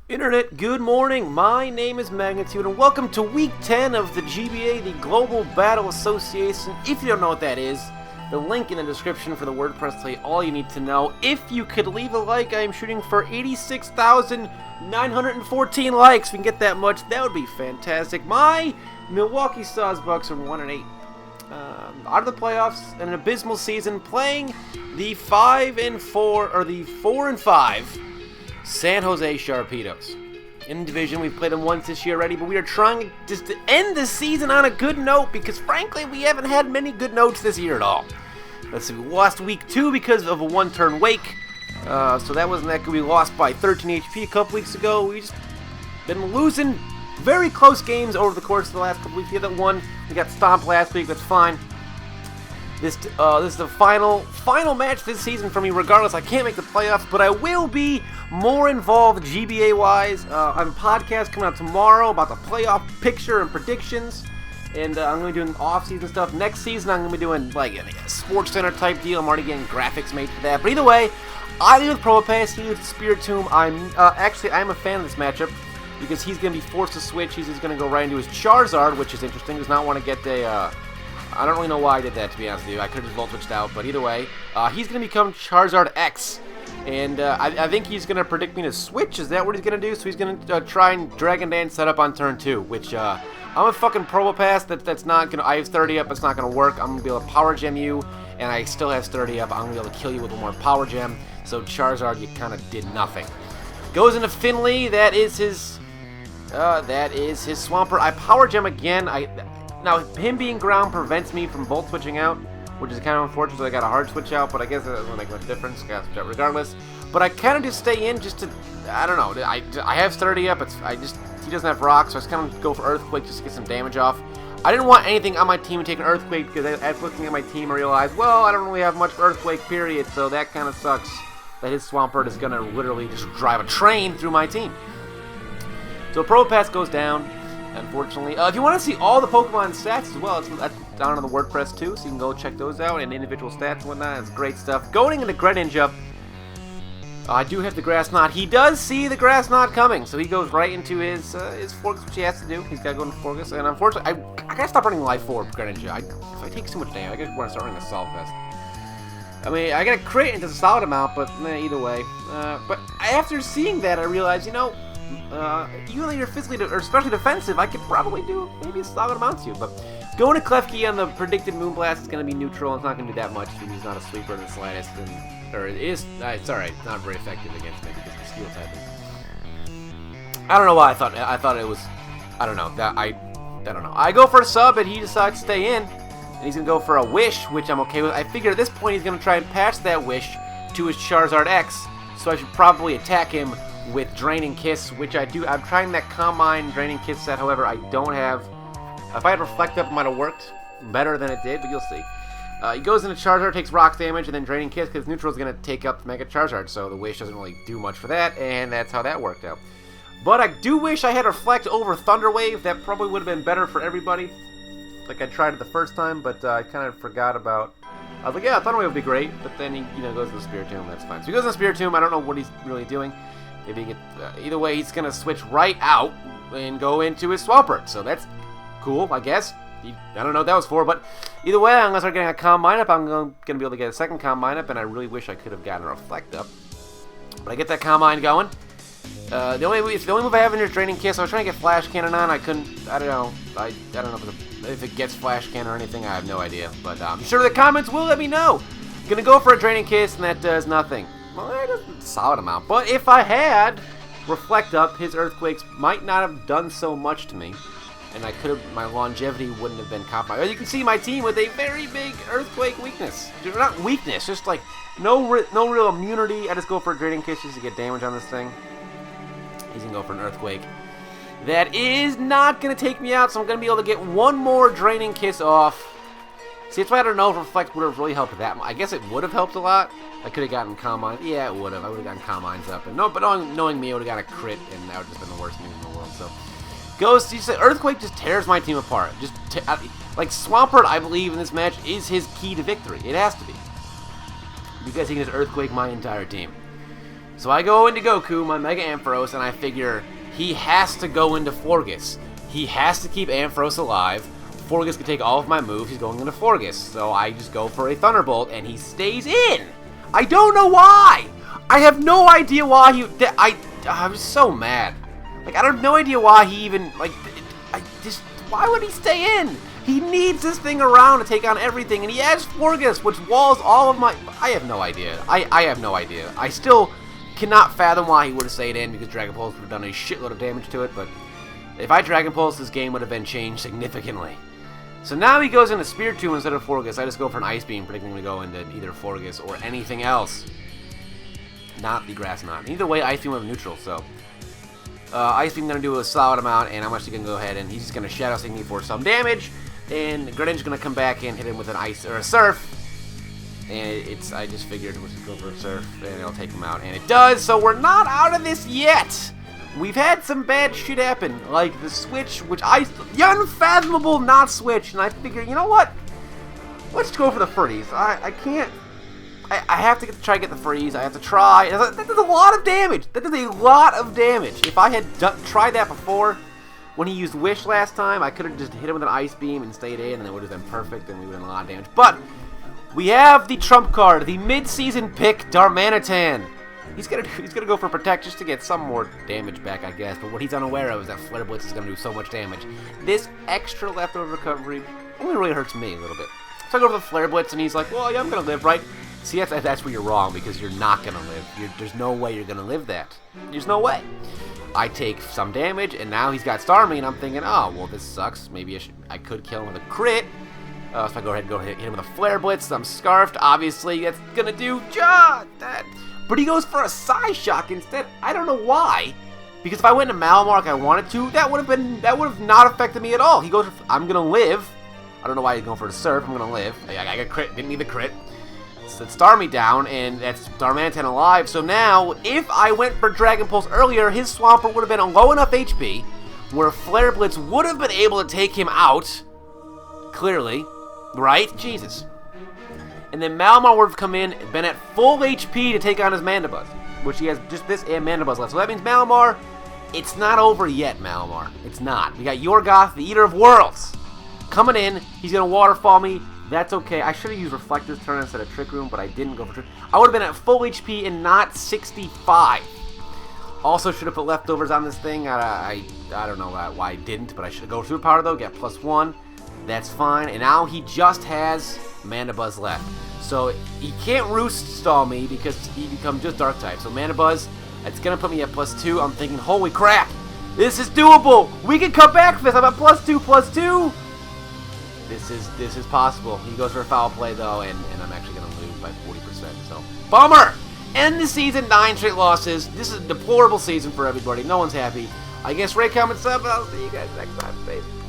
Internet, good morning. My name is Magnitude, and welcome to Week 10 of the GBA, the Global Battle Association. If you don't know what that is, the link in the description for the WordPress tell you all you need to know. If you could leave a like, I am shooting for 86,914 likes. If we can get that much, that would be fantastic. My Milwaukee Sawsbucks are 1-8. Out of the playoffs in an abysmal season, playing the 5-4 or the 4-5 San Jose Sharpedos. In division, we've played them once this year already, but we are trying just to end the season on a good note because, frankly, we haven't had many good notes this year at all. Let's see, we lost week 2 because of a one-turn wake, so that wasn't that good. We lost by 13 HP a couple weeks ago. We've just been losing very close games over the course of the last couple weeks. We had that one. We got stomped last week. That's fine. This is the final match this season for me. Regardless, I can't make the playoffs, but I will be more involved GBA-wise. I have a podcast coming out tomorrow about the playoff picture and predictions, and I'm going to be doing off-season stuff. Next season, I'm going to be doing like a Sports Center type deal. I'm already getting graphics made for that. But either way, I lead with Probopass, he leads with Spiritomb. I'm a fan of this matchup because he's going to be forced to switch. He's just going to go right into his Charizard, which is interesting. Does not want to get a... I don't really know why I did that, to be honest with you. I could have just Volt Switched out, but either way, he's going to become Charizard X. And I think he's going to predict me to switch. Is that what he's going to do? So he's going to try and Dragon Dance set up on turn 2, which I'm a fucking Probopass. That's not going to... I have 30 up. It's not going to work. I'm going to be able to Power Gem you, and I still have 30 up. I'm going to be able to kill you with one more Power Gem. So Charizard, you kind of did nothing. Goes into Finley. That is his Swampert. I Power Gem again. Now, him being ground prevents me from Volt Switching out, which is kind of unfortunate. I got a hard switch out, but I guess that doesn't make much difference. I got to switch out regardless. But I kind of just stay in just to, I don't know. I have 30 up. He doesn't have Rock, so I just kind of go for Earthquake just to get some damage off. I didn't want anything on my team to take an Earthquake because after looking at my team, I realized, well, I don't really have much Earthquake, period. So that kind of sucks that his Swampert is going to literally just drive a train through my team. So Probopass goes down. Unfortunately, if you want to see all the Pokemon stats as well, it's down on the WordPress too, so you can go check those out and individual stats and whatnot. It's great stuff. Going into Greninja, I do have the Grass Knot. He does see the Grass Knot coming, so he goes right into his Forgus, which he has to do. He's got to go into Forgus, and unfortunately, I gotta stop running Life Orb Greninja. If I take too much damage, I gotta want to start running a Assault Vest. I mean, I got a crit into a solid amount, but either way. But after seeing that, I realized, you know. Even though you're physically or especially defensive, I could probably do maybe a solid amount to you. But going to Klefki on the predicted Moonblast is going to be neutral. It's not going to do that much. He's not a sweeper in the slightest, or it is. It's all right. It's not very effective against me because of the Steel type. I don't know why I thought it was. I don't know. I don't know. I go for a sub, and he decides to stay in, and he's going to go for a Wish, which I'm okay with. I figure at this point he's going to try and patch that Wish to his Charizard X, so I should probably attack him with Draining Kiss, which I do. I'm trying that Combine Draining Kiss set, however, I don't have. If I had Reflect Up, it might have worked better than it did, but you'll see. He goes into Charizard, takes Rock damage, and then Draining Kiss, because Neutral is going to take up the Mega Charizard, so the Wish doesn't really do much for that, and that's how that worked out. But I do wish I had Reflect over Thunder Wave. That probably would have been better for everybody. Like I tried it the first time, but I kind of forgot about... I was like, yeah, Thunder Wave would be great, but then he goes to the Spiritomb, that's fine. So he goes to the Spiritomb, I don't know what he's really doing. Maybe he either way, he's going to switch right out and go into his Swampert. So that's cool, I guess. I don't know what that was for, but either way, unless I'm getting a Combine up, I'm going to be able to get a second Combine up, and I really wish I could have gotten a Reflect up. But I get that Combine going. The only move I have in here is Draining Kiss. I was trying to get Flash Cannon on. I couldn't. I don't know. I don't know if it gets Flash Cannon or anything. I have no idea. But I'm sure the comments will let me know. I'm going to go for a Draining Kiss, and that does nothing. Well, that is a solid amount. But if I had Reflect Up, his Earthquakes might not have done so much to me. And my longevity wouldn't have been compromised. As you can see, my team with a very big Earthquake weakness. Not weakness, just like no real immunity. I just go for a Draining Kiss just to get damage on this thing. He's going to go for an Earthquake. That is not going to take me out, so I'm going to be able to get one more Draining Kiss off. See, that's why I don't know if Reflect would have really helped that much. I guess it would have helped a lot. I could have gotten Combine. Yeah, it would have. I would have gotten Combines up. But knowing me, I would have got a crit, and that would have just been the worst news in the world. So, you said Earthquake just tears my team apart. Like Swampert, I believe in this match is his key to victory. It has to be, because he can just Earthquake my entire team. So I go into Goku, my Mega Ampharos, and I figure he has to go into Forgus. He has to keep Ampharos alive. Forgus can take all of my moves. He's going into Forgus. So I just go for a Thunderbolt, and he stays in. I don't know why. I have no idea why he... I was so mad. Like, I have no idea why he even... Like, why would he stay in? He needs this thing around to take on everything, and he has Forgus, which walls all of my... I have no idea. I have no idea. I still cannot fathom why he would have stayed in, because Dragon Pulse would have done a shitload of damage to it, but if I Dragon Pulse, this game would have been changed significantly. So now he goes into Spiritomb instead of Forgus. I just go for an Ice Beam, predicting him to go into either Forgus or anything else. Not the Grass Knot. Either way, Ice Beam was neutral, so... Ice Beam going to do a solid amount, and I'm actually going to go ahead and he's just going to Shadow Sting me for some damage, and Greninja's going to come back and hit him with an Ice or a Surf, and I just figured we'll just go for a Surf, and it'll take him out, and it does, so we're not out of this yet! We've had some bad shit happen, like the switch, which the unfathomable not switch, and I figure, you know what? Let's go for the freeze. I can't... I have to try to get the freeze. I have to try. That does a lot of damage. That does a lot of damage. If I had tried that before, when he used Wish last time, I could have just hit him with an Ice Beam and stayed in, and it would have been perfect, and we would have done a lot of damage. But we have the trump card, the mid-season pick, Darmanitan. He's gonna go for Protect just to get some more damage back, I guess. But what he's unaware of is that Flare Blitz is gonna do so much damage. This extra leftover recovery only really hurts me a little bit. So I go for the Flare Blitz, and he's like, "Well, yeah, I'm gonna live, right?" See, that's where you're wrong, because you're not going to live. There's no way you're going to live that. There's no way. I take some damage, and now he's got Starmie, and I'm thinking, oh, well, this sucks. Maybe I could kill him with a crit. So I go ahead and hit him with a Flare Blitz. I'm Scarfed. Obviously, that's going to do just that. But he goes for a Psy Shock instead. I don't know why. Because if I went into Malamar like I wanted to, that would have not affected me at all. He goes for, I'm going to live. I don't know why he's going for a Surf. I'm going to live. I got crit. Didn't need the crit. That Starmie down, and that's Darmanitan alive. So now, if I went for Dragon Pulse earlier, his Swampert would have been a low enough HP where Flare Blitz would have been able to take him out. Clearly. Right? Jesus. And then Malamar would have come in, been at full HP to take on his Mandibuzz, which he has just this and Mandibuzz left. So that means Malamar, it's not over yet, Malamar. It's not. We got Yorgoth, the Eater of Worlds, coming in. He's going to Waterfall me. That's okay. I should have used Reflect this turn instead of Trick Room, but I didn't go for Trick. I would have been at full HP and not 65. Also, should have put leftovers on this thing. I don't know why I didn't, but I should have go Superpower though. Get +1. That's fine. And now he just has Mandibuzz left. So he can't Roost Stall me because he becomes just Dark type. So Mandibuzz, it's gonna put me at +2. I'm thinking, holy crap, this is doable. We can come back for this. I'm at +2. This is possible. He goes for a foul play though, and I'm actually going to lose by 40%. So, bummer! End the season, 9 straight losses. This is a deplorable season for everybody. No one's happy. I guess rate, comment, sub. I'll see you guys next time. Peace.